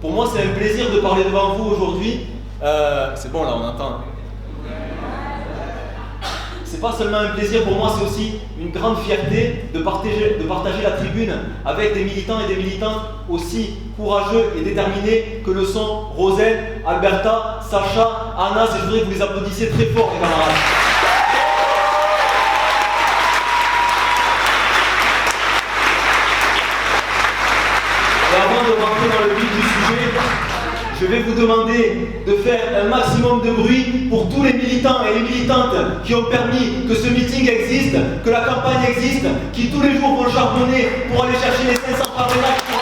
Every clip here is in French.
Pour moi, c'est un plaisir de parler devant vous aujourd'hui. C'est bon là, on entend. C'est pas seulement un plaisir pour moi, c'est aussi une grande fierté de partager la tribune avec des militants et des militantes aussi courageux et déterminés que le sont Roselle, Alberta, Sacha, Anas, et je voudrais que vous les applaudissiez très fort, les camarades. Et avant de rentrer dans le vif du sujet, je vais vous demander de faire un maximum de bruit pour tous les militants et les militantes qui ont permis que ce meeting existe, que la campagne existe, qui tous les jours vont charbonner pour aller chercher les 500 parrainages pour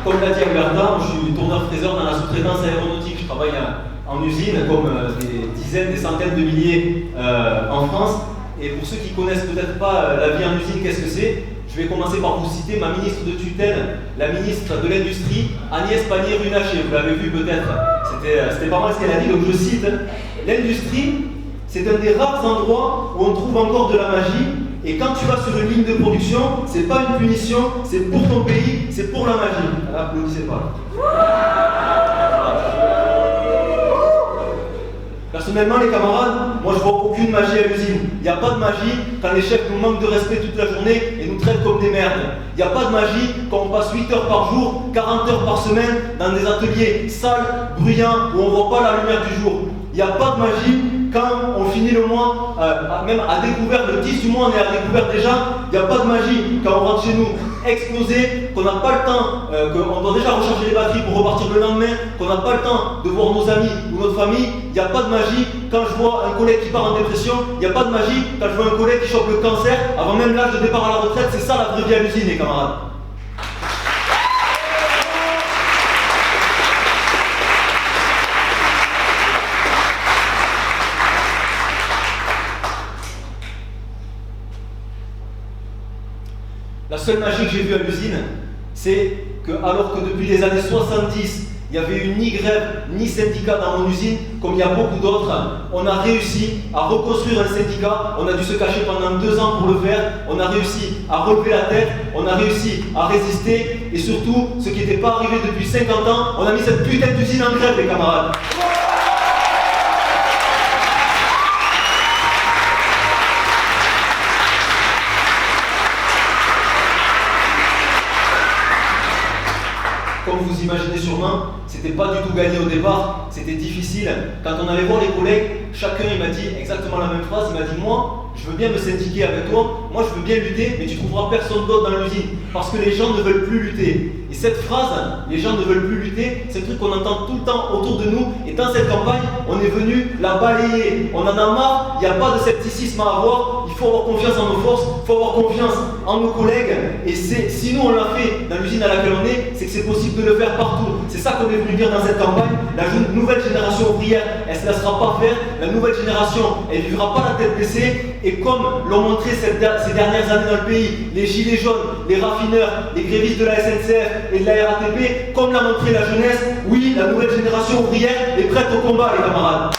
Comme l'a dit Alberta, je suis tourneur-fraiseur dans la sous-traitance aéronautique. Je travaille en usine, comme des dizaines, des centaines de milliers en France. Et pour ceux qui ne connaissent peut-être pas la vie en usine, qu'est-ce que c'est? Je vais commencer par vous citer ma ministre de tutelle, la ministre de l'Industrie, Agnès Pannier-Runacher. Vous l'avez vu peut-être, c'était pas mal ce qu'elle a dit, donc je cite. L'industrie, c'est un des rares endroits où on trouve encore de la magie. Et quand tu vas sur une ligne de production, c'est pas une punition, c'est pour ton pays, c'est pour la magie. Alors, applaudissez pas. Personnellement, les camarades, moi je vois aucune magie à l'usine. Il n'y a pas de magie quand les chefs nous manquent de respect toute la journée et nous traitent comme des merdes. Il n'y a pas de magie quand on passe 8 heures par jour, 40 heures par semaine dans des ateliers sales, bruyants, où on ne voit pas la lumière du jour. Il n'y a pas de magie quand on finit le mois, même à découvert, le 10 du mois, on est à découvert déjà. Il n'y a pas de magie quand on rentre chez nous explosé, qu'on n'a pas le temps, qu'on doit déjà recharger les batteries pour repartir le lendemain, qu'on n'a pas le temps de voir nos amis ou notre famille. Il n'y a pas de magie quand je vois un collègue qui part en dépression. Il n'y a pas de magie quand je vois un collègue qui chope le cancer avant même l'âge de départ à la retraite. C'est ça la vraie vie à l'usine, les camarades. La seule magie que j'ai vue à l'usine, c'est que alors que depuis les années 70, il n'y avait eu ni grève, ni syndicat dans mon usine, comme il y a beaucoup d'autres, on a réussi à reconstruire un syndicat, on a dû se cacher pendant 2 ans pour le faire, on a réussi à relever la tête, on a réussi à résister, et surtout, ce qui n'était pas arrivé depuis 50 ans, on a mis cette putain d'usine en grève, les camarades. Comme vous imaginez sûrement, c'était pas du tout gagné au départ, c'était difficile. Quand on allait voir les collègues, chacun il m'a dit exactement la même phrase, il m'a dit moi, je veux bien me syndiquer avec toi, moi je veux bien lutter, mais tu trouveras personne d'autre dans l'usine, parce que les gens ne veulent plus lutter. Et cette phrase, les gens ne veulent plus lutter, c'est un truc qu'on entend tout le temps autour de nous, et dans cette campagne, on est venu la balayer. On en a marre, il n'y a pas de scepticisme à avoir, il faut avoir confiance en nos forces, il faut avoir confiance en nos collègues, et si nous on l'a fait dans l'usine à laquelle on est, c'est que c'est possible de le faire partout. C'est ça qu'on est venu dire dans cette campagne. La nouvelle génération ouvrière, elle ne se laissera pas faire, la nouvelle génération, elle ne vivra pas la tête baissée, et comme l'ont montré ces dernières années dans le pays, les gilets jaunes, les raffineurs, les grévistes de la SNCF et de la RATP, comme l'a montré la jeunesse, oui, la nouvelle génération ouvrière est prête au combat, les camarades.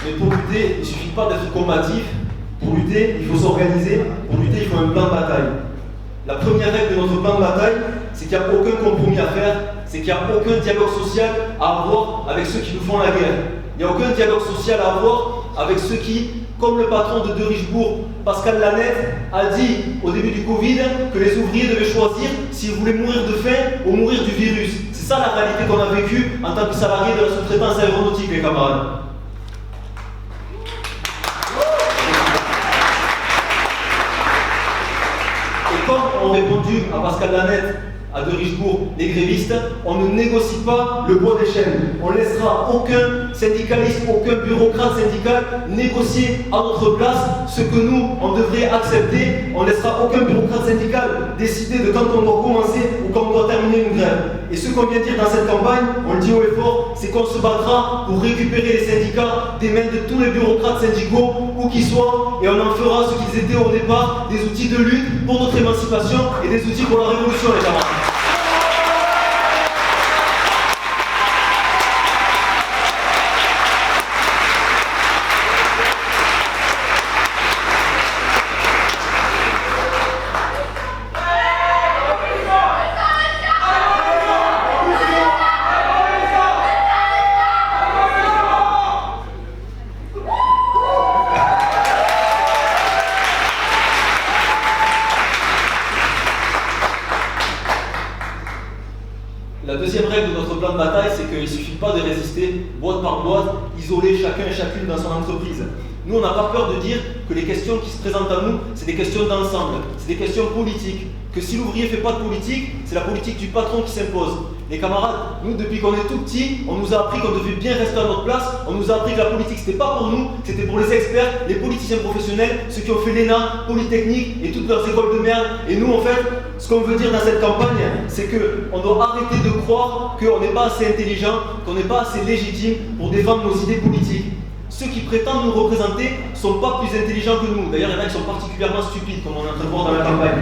Mais pour lutter, il ne suffit pas d'être combatif. Pour lutter, il faut s'organiser. Pour lutter, il faut un plan de bataille. La première règle de notre plan de bataille, c'est qu'il n'y a aucun compromis à faire, c'est qu'il n'y a aucun dialogue social à avoir avec ceux qui nous font la guerre. Il n'y a aucun dialogue social à avoir avec ceux qui, comme le patron de Richebourg, Pascal Lanette, a dit au début du Covid que les ouvriers devaient choisir s'ils voulaient mourir de faim ou mourir du virus. C'est ça la réalité qu'on a vécue en tant que salarié de la sous-traitance aéronautique, les camarades. Comme ont répondu à Pascal Lanette, à De Richebourg, les grévistes, on ne négocie pas le bois des chaînes. On ne laissera aucun syndicaliste, aucun bureaucrate syndical négocier à notre place ce que nous, on devrait accepter. On ne laissera aucun bureaucrate syndical décider de quand on doit commencer ou quand on doit terminer une grève. Et ce qu'on vient de dire dans cette campagne, on le dit haut et fort, fort, c'est qu'on se battra pour récupérer les syndicats des mains de tous les bureaucrates syndicaux, où qu'ils soient, et on en fera ce qu'ils étaient au départ, des outils de lutte pour notre émancipation et des outils pour la révolution, les camarades. La deuxième règle de notre plan de bataille, c'est qu'il ne suffit pas de résister boîte par boîte, isolé chacun et chacune dans son entreprise. Nous, on n'a pas peur de dire que les questions qui se présentent à nous, c'est des questions d'ensemble, c'est des questions politiques. Que si l'ouvrier ne fait pas de politique, c'est la politique du patron qui s'impose. Les camarades, nous, depuis qu'on est tout petits, on nous a appris qu'on devait bien rester à notre place, on nous a appris que la politique, c'était pas pour nous, c'était pour les experts, les politiciens professionnels, ceux qui ont fait l'ENA, Polytechnique et toutes leurs écoles de merde. Et nous, en fait, ce qu'on veut dire dans cette campagne, c'est qu'on doit arrêter de croire qu'on n'est pas assez intelligent, qu'on n'est pas assez légitime pour défendre nos idées politiques. Ceux qui prétendent nous représenter ne sont pas plus intelligents que nous. D'ailleurs, il y en a qui sont particulièrement stupides, comme on est en train de voir dans la campagne.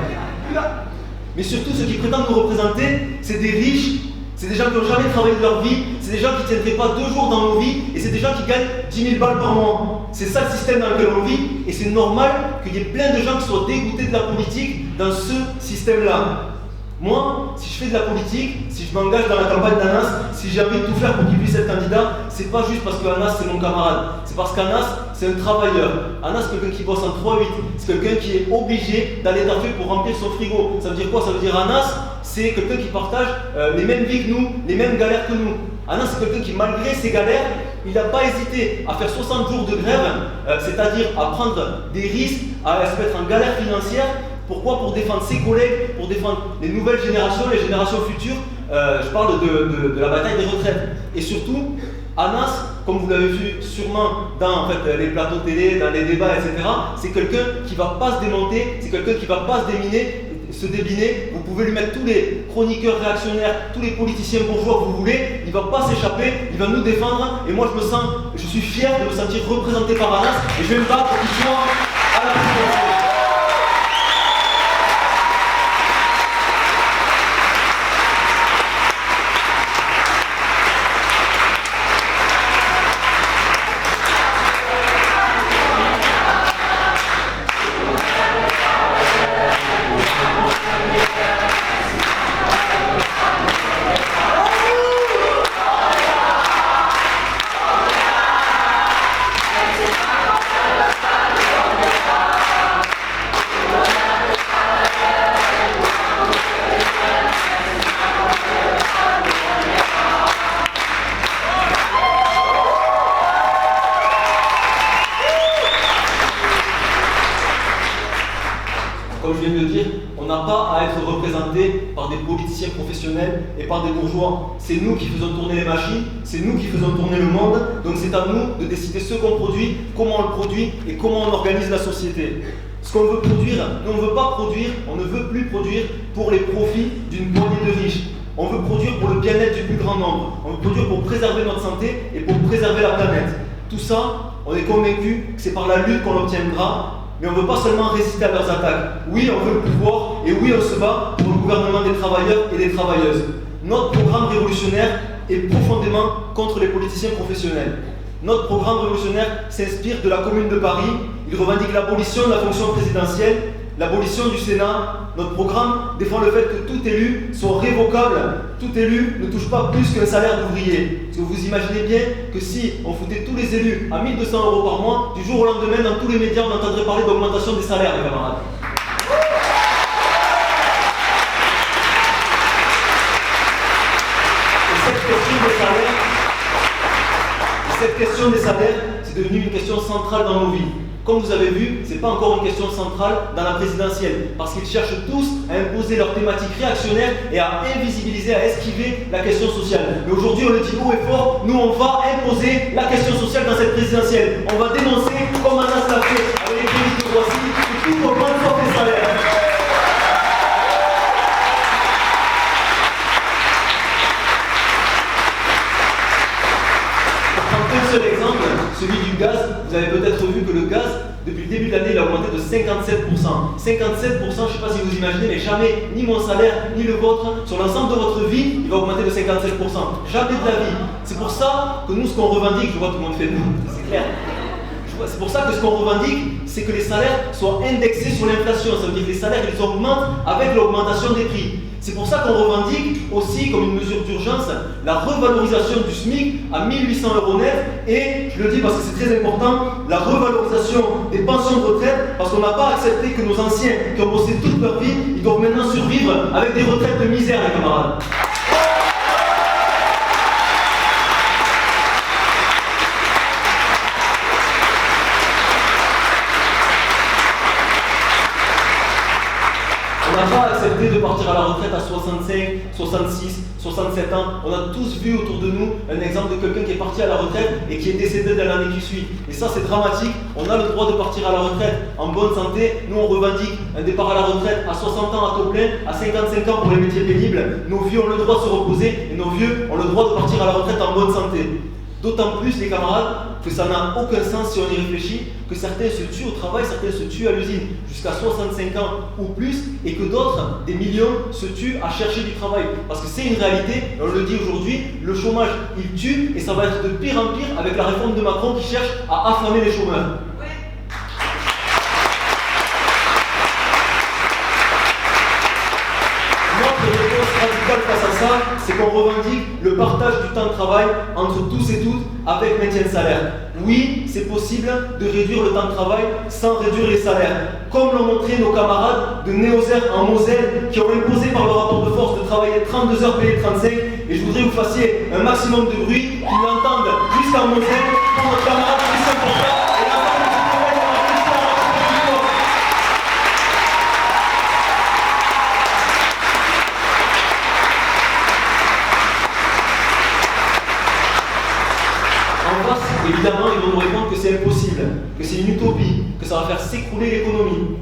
Mais surtout, ceux qui prétendent nous représenter, c'est des riches, c'est des gens qui n'ont jamais travaillé de leur vie, c'est des gens qui ne tiendraient pas 2 jours dans nos vies, et c'est des gens qui gagnent 10 000 balles par mois. C'est ça le système dans lequel on vit, et c'est normal qu'il y ait plein de gens qui soient dégoûtés de la politique dans ce système-là. Moi, si je fais de la politique, si je m'engage dans la campagne d'Anas, si j'ai envie de tout faire pour qu'il puisse être candidat, c'est pas juste parce que Anas c'est mon camarade, c'est parce qu'Anas c'est un travailleur. Anas c'est quelqu'un qui bosse en 3-8, c'est quelqu'un qui est obligé d'aller taffer pour remplir son frigo. Ça veut dire quoi? Ça veut dire Anas, c'est quelqu'un qui partage les mêmes vies que nous, les mêmes galères que nous. Anas c'est quelqu'un qui, malgré ses galères, il n'a pas hésité à faire 60 jours de grève, c'est-à-dire à prendre des risques, à se mettre en galère financière. Pourquoi? Pour défendre ses collègues, pour défendre les nouvelles générations, les générations futures. Je parle de la bataille des retraites. Et surtout, Anas, comme vous l'avez vu sûrement dans les plateaux télé, dans les débats, etc., c'est quelqu'un qui ne va pas se démonter, c'est quelqu'un qui ne va pas se débiner. Vous pouvez lui mettre tous les chroniqueurs réactionnaires, tous les politiciens bourgeois que vous voulez, il ne va pas s'échapper, il va nous défendre. Et moi, je suis fier de me sentir représenté par Anas et je vais me battre pour qu'il soit à la présidentielle. Comme je viens de le dire, on n'a pas à être représenté par des politiciens professionnels et par des bourgeois. C'est nous qui faisons tourner les machines, c'est nous qui faisons tourner le monde, donc c'est à nous de décider ce qu'on produit, comment on le produit et comment on organise la société. Ce qu'on veut produire, nous on ne veut pas produire, on ne veut plus produire pour les profits d'une poignée de riches. On veut produire pour le bien-être du plus grand nombre, on veut produire pour préserver notre santé et pour préserver la planète. Tout ça, on est convaincu que c'est par la lutte qu'on l'obtiendra. Mais on ne veut pas seulement résister à leurs attaques. Oui, on veut le pouvoir, et oui, on se bat pour le gouvernement des travailleurs et des travailleuses. Notre programme révolutionnaire est profondément contre les politiciens professionnels. Notre programme révolutionnaire s'inspire de la Commune de Paris. Il revendique l'abolition de la fonction présidentielle, l'abolition du Sénat. Notre programme défend le fait que tout élu soit révocable. Tout élu ne touche pas plus qu'un salaire d'ouvrier. Parce que vous imaginez bien que si on foutait tous les élus à 1 200 € par mois, du jour au lendemain, dans tous les médias, on entendrait parler d'augmentation des salaires, les camarades. Et cette question des salaires, c'est devenu une question centrale dans nos vies. Comme vous avez vu, ce n'est pas encore une question centrale dans la présidentielle, parce qu'ils cherchent tous à imposer leur thématique réactionnaire et à invisibiliser, à esquiver la question sociale. Mais aujourd'hui, on le dit haut et fort, nous on va imposer la question sociale dans cette présidentielle. On va dénoncer, comme Anas l'a fait avec les crédits de Roissy, que tout augmente sauf les salaires. un seul exemple, celui du gaz. Vous avez peut-être vu que le gaz, depuis le début de l'année, il a augmenté de 57%. 57%, je ne sais pas si vous imaginez, mais jamais, ni mon salaire, ni le vôtre, sur l'ensemble de votre vie, il va augmenter de 57%. Jamais de la vie. C'est pour ça que nous, ce qu'on revendique, je vois tout le monde fait nous, c'est clair. C'est pour ça que ce qu'on revendique, c'est que les salaires soient indexés sur l'inflation. Ça veut dire que les salaires, ils augmentent avec l'augmentation des prix. C'est pour ça qu'on revendique aussi, comme une mesure d'urgence, la revalorisation du SMIC à 1800 € net. Et, je le dis parce que c'est très important, la revalorisation des pensions de retraite, parce qu'on n'a pas accepté que nos anciens, qui ont bossé toute leur vie, ils doivent maintenant survivre avec des retraites de misère, les camarades. On n'a pas accepté de partir à la retraite à 65, 66, 67 ans. On a tous vu autour de nous un exemple de quelqu'un qui est parti à la retraite et qui est décédé dans l'année qui suit. Et ça, c'est dramatique. On a le droit de partir à la retraite en bonne santé. Nous, on revendique un départ à la retraite à 60 ans à taux plein, à 55 ans pour les métiers pénibles. Nos vieux ont le droit de se reposer et nos vieux ont le droit de partir à la retraite en bonne santé. D'autant plus, les camarades, que ça n'a aucun sens si on y réfléchit, que certains se tuent au travail, certains se tuent à l'usine jusqu'à 65 ans ou plus, et que d'autres, des millions, se tuent à chercher du travail. Parce que c'est une réalité, on le dit aujourd'hui, le chômage, il tue, et ça va être de pire en pire avec la réforme de Macron qui cherche à affamer les chômeurs. Face à ça, c'est qu'on revendique le partage du temps de travail entre tous et toutes avec maintien de salaire. Oui, c'est possible de réduire le temps de travail sans réduire les salaires. Comme l'ont montré nos camarades de Néoser en Moselle qui ont imposé par le rapport de force de travailler 32 heures payées 35. Et je voudrais que vous fassiez un maximum de bruit, qu'ils l'entendent jusqu'en Moselle pour notre camarade Christian Porta. Évidemment, ils vont nous répondre que c'est impossible, que c'est une utopie, que ça va faire s'écrouler l'économie.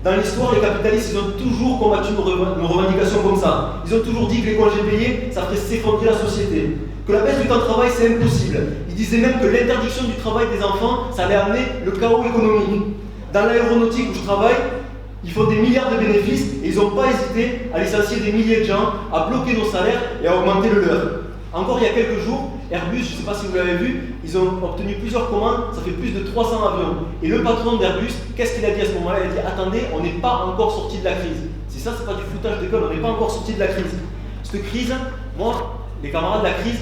Dans l'histoire, les capitalistes, ils ont toujours combattu nos revendications comme ça. Ils ont toujours dit que les congés payés, ça ferait s'effondrer la société. Que la baisse du temps de travail, c'est impossible. Ils disaient même que l'interdiction du travail des enfants, ça allait amener le chaos économique. Dans l'aéronautique où je travaille, ils font des milliards de bénéfices et ils n'ont pas hésité à licencier des milliers de gens, à bloquer nos salaires et à augmenter le leur. Encore il y a quelques jours, Airbus, je ne sais pas si vous l'avez vu, ils ont obtenu plusieurs commandes, ça fait plus de 300 avions. Et le patron d'Airbus, qu'est-ce qu'il a dit à ce moment-là? Il a dit attendez, on n'est pas encore sorti de la crise. Si ça, c'est pas du foutage d'école, on n'est pas encore sorti de la crise. Cette crise, moi, les camarades, la crise,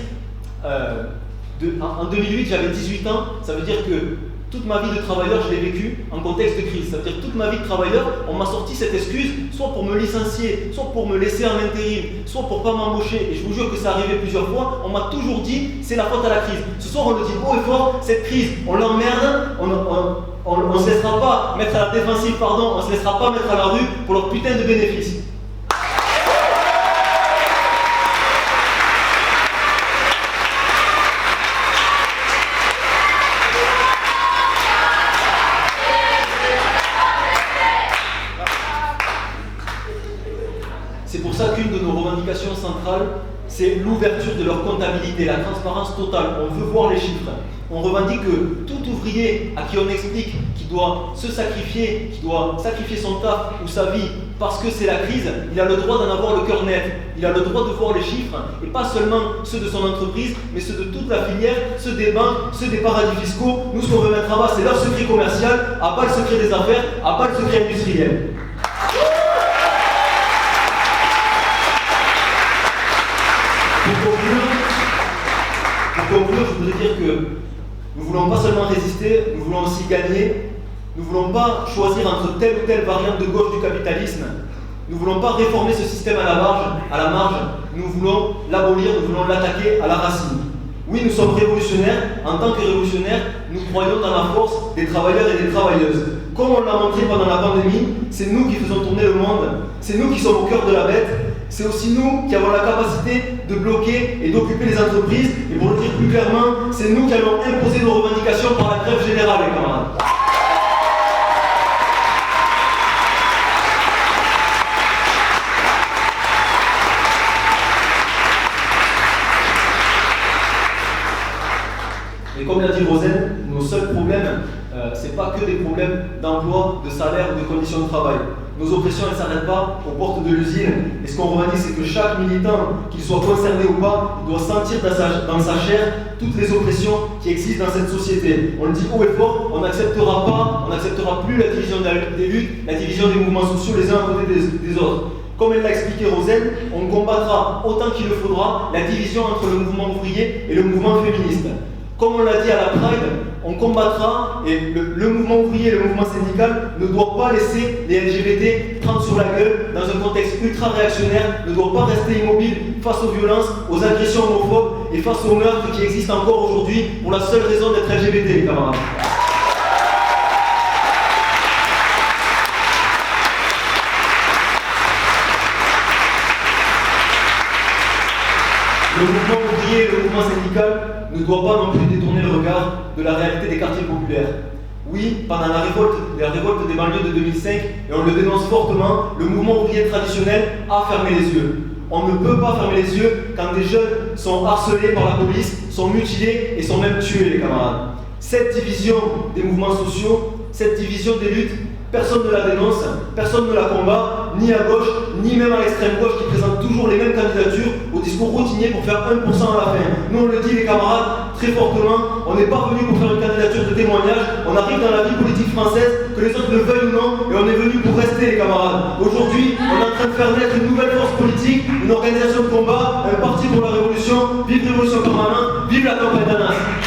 en 2008, j'avais 18 ans, ça veut dire que toute ma vie de travailleur, je l'ai vécu en contexte de crise. Ça veut dire que toute ma vie de travailleur, on m'a sorti cette excuse, soit pour me licencier, soit pour me laisser en intérim, soit pour pas m'embaucher. Et je vous jure que ça arrivé plusieurs fois. On m'a toujours dit, c'est la faute à la crise. Ce soir, on le dit haut et fort, cette crise, on l'emmerde, on ne se laissera pas mettre à la défensive, on ne se laissera pas mettre à la rue pour leur putain de bénéfices. C'est pour ça qu'une de nos revendications centrales, c'est l'ouverture de leur comptabilité, la transparence totale. On veut voir les chiffres. On revendique que tout ouvrier à qui on explique qu'il doit se sacrifier, qu'il doit sacrifier son taf ou sa vie parce que c'est la crise, il a le droit d'en avoir le cœur net. Il a le droit de voir les chiffres, et pas seulement ceux de son entreprise, mais ceux de toute la filière, ceux des banques, ceux des paradis fiscaux. Nous, ce qu'on veut mettre à bas, c'est leur secret commercial, à bas le secret des affaires, à bas le secret industriel. Pour conclure, je voudrais dire que nous ne voulons pas seulement résister, nous voulons aussi gagner. Nous ne voulons pas choisir entre telle ou telle variante de gauche du capitalisme. Nous ne voulons pas réformer ce système à la marge. Nous voulons l'abolir, nous voulons l'attaquer à la racine. Oui, nous sommes révolutionnaires. En tant que révolutionnaires, nous croyons dans la force des travailleurs et des travailleuses. Comme on l'a montré pendant la pandémie, c'est nous qui faisons tourner le monde. C'est nous qui sommes au cœur de la bête. C'est aussi nous qui avons la capacité de bloquer et d'occuper les entreprises. Et pour le dire plus clairement, c'est nous qui allons imposer nos revendications par la grève générale, les camarades. Et comme l'a dit Rosen, nos seuls problèmes, ce n'est pas que des problèmes d'emploi, de salaire ou de conditions de travail. Nos oppressions ne s'arrêtent pas aux portes de l'usine. Et ce qu'on revendique, c'est que chaque militant, qu'il soit concerné ou pas, il doit sentir dans sa chair toutes les oppressions qui existent dans cette société. On le dit haut et fort, on n'acceptera plus la division des luttes, la division des mouvements sociaux les uns à côté des autres. Comme elle l'a expliqué Rosen, on combattra autant qu'il le faudra la division entre le mouvement ouvrier et le mouvement féministe. Comme on l'a dit à la Pride, on combattra, et le mouvement ouvrier et le mouvement syndical ne doivent pas laisser les LGBT prendre sur la gueule dans un contexte ultra-réactionnaire, ne doivent pas rester immobiles face aux violences, aux agressions homophobes et face aux meurtres qui existent encore aujourd'hui pour la seule raison d'être LGBT, les camarades. Le mouvement ouvrier et le mouvement syndical ne doivent pas non plus détourner le regard de la réalité des quartiers populaires. Oui, pendant la révolte des banlieues de 2005, et on le dénonce fortement, le mouvement ouvrier traditionnel a fermé les yeux. On ne peut pas fermer les yeux quand des jeunes sont harcelés par la police, sont mutilés et sont même tués, les camarades. Cette division des mouvements sociaux, cette division des luttes, personne ne la dénonce, personne ne la combat, ni à gauche, ni même à l'extrême gauche qui présente toujours les mêmes candidatures au discours routinier pour faire 1% à la fin. Nous on le dit les camarades, très fortement, on n'est pas venu pour faire une candidature de témoignage, on arrive dans la vie politique française, que les autres le veuillent ou non, et on est venu pour rester les camarades. Aujourd'hui, on est en train de faire naître une nouvelle force politique, une organisation de combat, un parti pour la révolution, vive Révolution permanente, vive la campagne d'Anas.